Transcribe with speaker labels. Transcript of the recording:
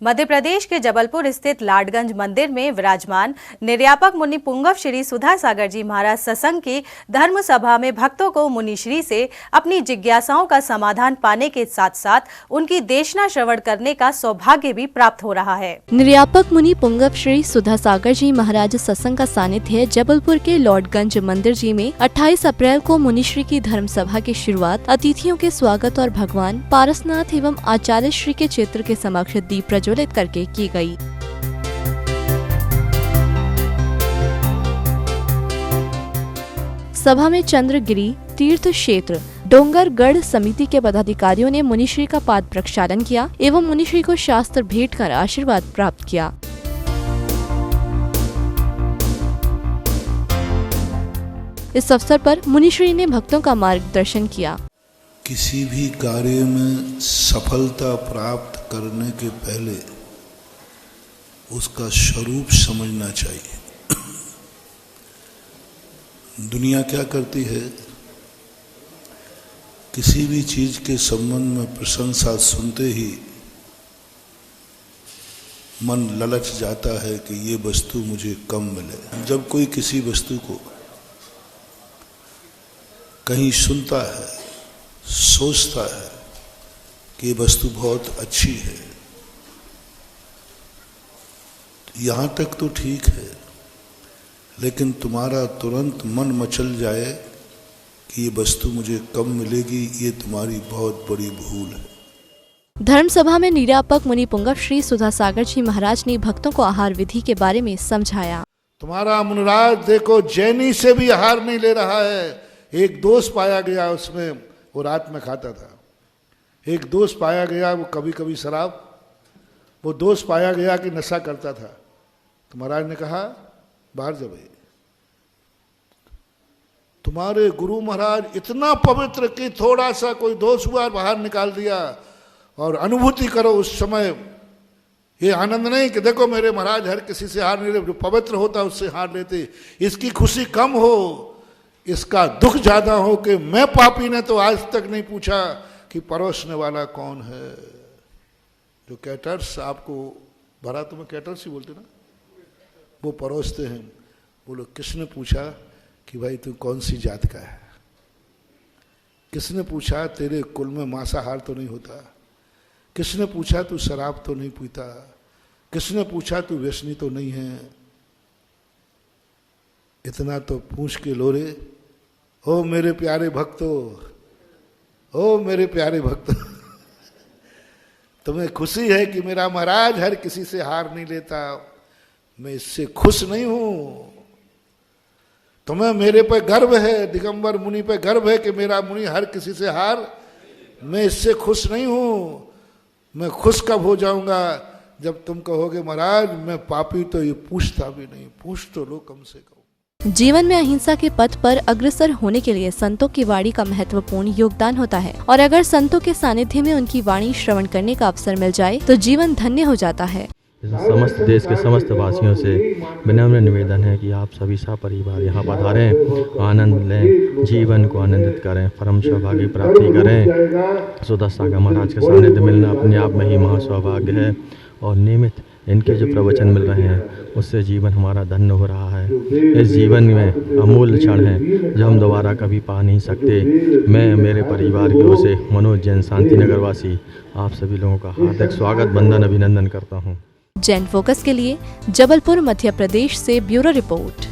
Speaker 1: मध्य प्रदेश के जबलपुर स्थित लाडगंज मंदिर में विराजमान निर्यापक मुनि पुंगव श्री सुधा सागर जी महाराज सत्संग की धर्म सभा में भक्तों को मुनि श्री से अपनी जिज्ञासाओं का समाधान पाने के साथ साथ उनकी देशना श्रवण करने का सौभाग्य भी प्राप्त हो रहा है।
Speaker 2: निर्यापक मुनि पुंगव श्री सुधा सागर जी महाराज सत्संग का सानिध्य जबलपुर के लाडगंज मंदिर जी में 28 अप्रैल को मुनि श्री की धर्म सभा की शुरुआत अतिथियों के स्वागत और भगवान पारसनाथ एवं आचार्य श्री के चित्र के समक्ष दीप प्रज्वलित करके की गई। सभा में चंद्रगिरी तीर्थ क्षेत्र डोंगरगढ़ समिति के पदाधिकारियों ने मुनिश्री का पाद प्रक्षालन किया एवं मुनिश्री को शास्त्र भेंट कर आशीर्वाद प्राप्त किया। इस अवसर पर मुनिश्री ने भक्तों का मार्गदर्शन किया।
Speaker 3: किसी भी कार्य में सफलता प्राप्त करने के पहले उसका स्वरूप समझना चाहिए। दुनिया क्या करती है, किसी भी चीज के संबंध में प्रशंसा सुनते ही मन ललच जाता है कि ये वस्तु मुझे कम मिले। जब कोई किसी वस्तु को कहीं सुनता है, सोचता है कि ये वस्तु बहुत अच्छी है, यहां तक तो ठीक है, लेकिन तुम्हारा तुरंत मन मचल जाए कि ये वस्तु मुझे कम मिलेगी, ये तुम्हारी बहुत बड़ी भूल है।
Speaker 2: धर्म सभा में निर्यापक मुनि पुंगव श्री सुधा सागर जी महाराज ने भक्तों को आहार विधि के बारे में समझाया।
Speaker 3: तुम्हारा मुनिराज देखो जैनी से भी आहार नहीं ले रहा है। एक दोष पाया गया उसमें, वो रात में खाता था। एक दोष पाया गया वो कभी कभी शराब, वो दोष पाया गया कि नशा करता था। तो महाराज ने कहा बाहर जा भाई। तुम्हारे गुरु महाराज इतना पवित्र कि थोड़ा सा कोई दोष हुआ बाहर निकाल दिया। और अनुभूति करो उस समय, ये आनंद नहीं कि देखो मेरे महाराज हर किसी से हार नहीं ले, जो पवित्र होता उससे हार लेते। इसकी खुशी कम हो, इसका दुख ज्यादा हो कि मैं पापी ने तो आज तक नहीं पूछा कि परोसने वाला कौन है। जो कैटर्स आपको भरा, तुम्हें कैटर्स ही बोलते ना, वो परोसते हैं। बोलो किसने पूछा कि भाई तू कौन सी जात का है? किसने पूछा तेरे कुल में मांसाहार तो नहीं होता? किसने पूछा तू शराब तो नहीं पीता? किसने पूछा तू व्यसनी तो नहीं है? इतना तो पूछ के लोरे। ओ मेरे प्यारे भक्तों, ओ मेरे प्यारे भक्तों, तुम्हें खुशी है कि मेरा महाराज हर किसी से हार नहीं लेता। मैं इससे खुश नहीं हूं। तुम्हें मेरे पे गर्व है, दिगंबर मुनि पे गर्व है कि मेरा मुनि हर किसी से हार। मैं इससे खुश नहीं हूं। मैं खुश कब हो जाऊंगा जब तुम कहोगे महाराज मैं पापी तो ये पूछता भी नहीं, पूछ तो लो कम से कम।
Speaker 2: जीवन में अहिंसा के पथ पर अग्रसर होने के लिए संतों की वाणी का महत्वपूर्ण योगदान होता है और अगर संतों के सानिध्य में उनकी वाणी श्रवण करने का अवसर मिल जाए तो जीवन धन्य हो जाता है।
Speaker 4: समस्त देश के समस्त वासियों से विनम्र निवेदन है कि आप सभी सपरिवार यहाँ पधारें, आनंद लें, जीवन को आनंदित करें, परम सौभाग्य प्राप्ति करें। सुधा सागर महाराज के सानिध्य मिलना अपने आप में ही महासौभाग्य है और नियमित इनके जो प्रवचन मिल रहे हैं उससे जीवन हमारा धन्य हो रहा है। इस जीवन में अमूल्य क्षण है जो हम दोबारा कभी पा नहीं सकते। मैं मेरे परिवार की ओर से मनोज जैन शांति नगर वासी आप सभी लोगों का हार्दिक स्वागत वंदन अभिनंदन करता हूँ।
Speaker 2: जैन फोकस के लिए जबलपुर मध्य प्रदेश से ब्यूरो रिपोर्ट।